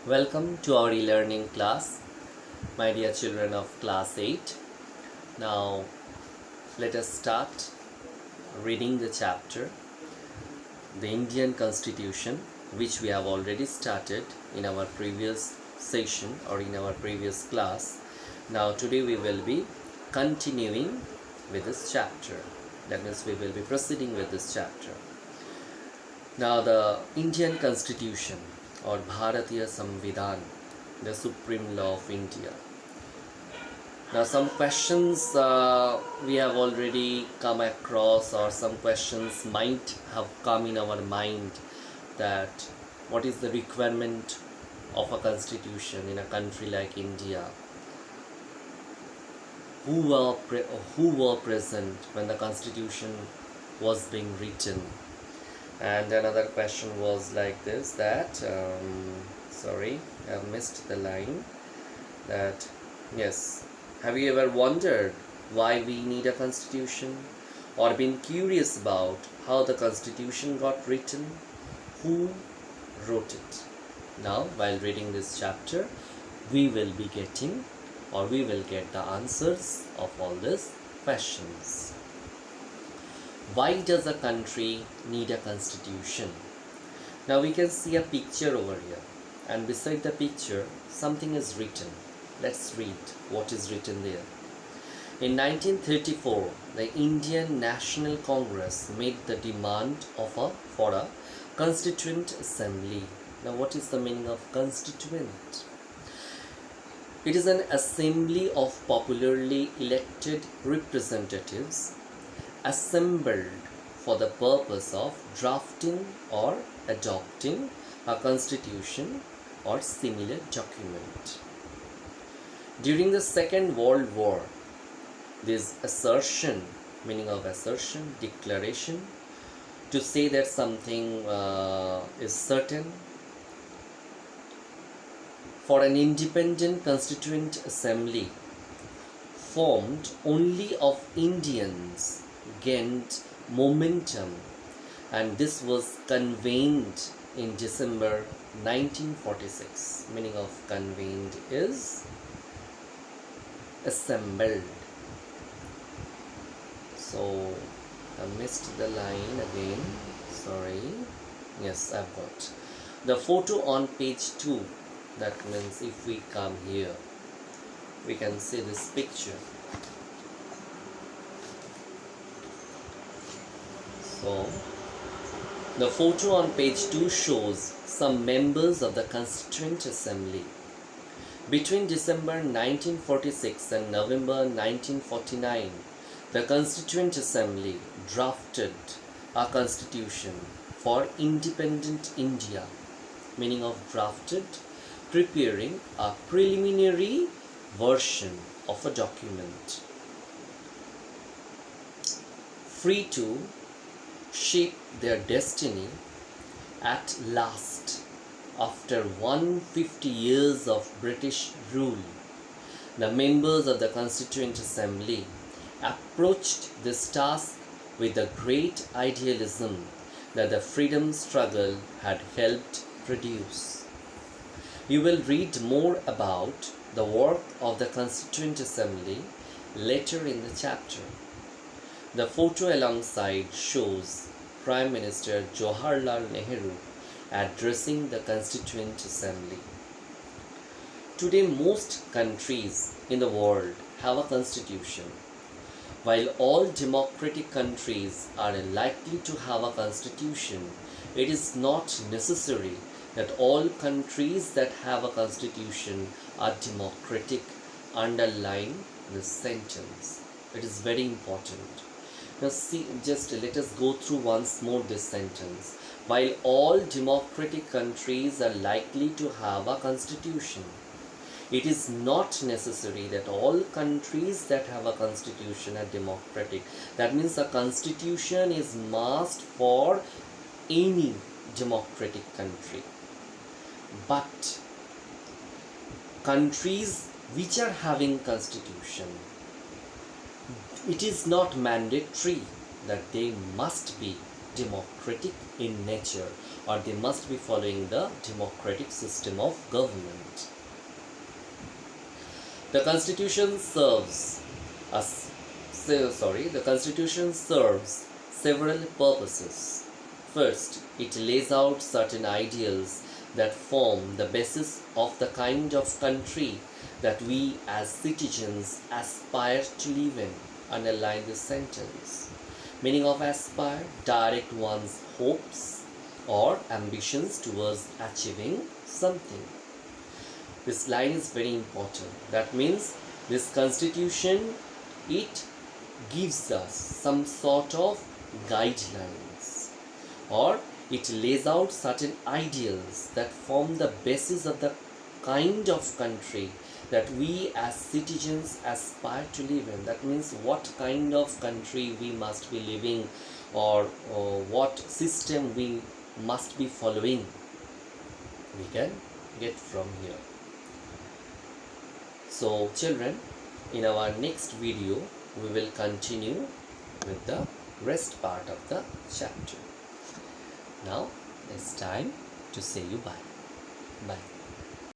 Welcome to our e-learning class, my dear children of class 8. Now, let us start reading the chapter, the Indian Constitution, which we have already started in our previous session or in our previous class. Now, today we will be continuing with this chapter. That means we will be proceeding with this chapter. Now, the Indian Constitution or Bharatiya Samvidhan, the supreme law of India. Now some questions we have already come across, or some questions might have come in our mind, that what is the requirement of a constitution in a country like India? Who were present when the constitution was being written? And another question was like this, that sorry, I have missed the line, that yes, have you ever wondered why we need a constitution, or been curious about how the constitution got written? Who wrote it? Now, while reading this chapter, we will be getting, or we will get the answers of all these questions. Why does a country need a constitution? Now we can see a picture over here, and beside the picture something is written. Let's read what is written there. In 1934, the Indian National Congress made the demand for a constituent assembly. Now what is the meaning of constituent? It is an assembly of popularly elected representatives assembled for the purpose of drafting or adopting a constitution or similar document. During the Second World War, this assertion, meaning of assertion, declaration, to say that something is certain, for an independent constituent assembly formed only of Indians gained momentum, and this was convened in December 1946. Meaning of convened is assembled. So I missed the line again, sorry. Yes, I've got the photo on page 2. That means if we come here, we can see this picture. So, the photo on page 2 shows some members of the Constituent Assembly. Between December 1946 and November 1949, the Constituent Assembly drafted a constitution for independent India. Meaning of drafted, preparing a preliminary version of a document, free to shape their destiny at last. After 150 years of British rule, the members of the Constituent Assembly approached this task with the great idealism that the freedom struggle had helped produce. You will read more about the work of the Constituent Assembly later in the chapter. The photo alongside shows Prime Minister Jawaharlal Nehru addressing the Constituent Assembly. Today, most countries in the world have a constitution. While all democratic countries are likely to have a constitution, it is not necessary that all countries that have a constitution are democratic. Underline this sentence. It is very important. Now see, just let us go through once more this sentence. While all democratic countries are likely to have a constitution, it is not necessary that all countries that have a constitution are democratic. That means a constitution is must for any democratic country. But countries which are having constitution, it is not mandatory that they must be democratic in nature, or they must be following the democratic system of government. The Constitution serves us. The Constitution serves several purposes. First, it lays out certain ideals that form the basis of the kind of country that we as citizens aspire to live in. Underline this sentence. Meaning of aspire: direct one's hopes or ambitions towards achieving something. This line is very important. That means this constitution, it gives us some sort of guidelines, or it lays out certain ideals that form the basis of the kind of country that we as citizens aspire to live in. That means what kind of country we must be living, or what system we must be following, we can get from here. So children, in our next video we will continue with the rest part of the chapter. Now it's time to say you bye. Bye.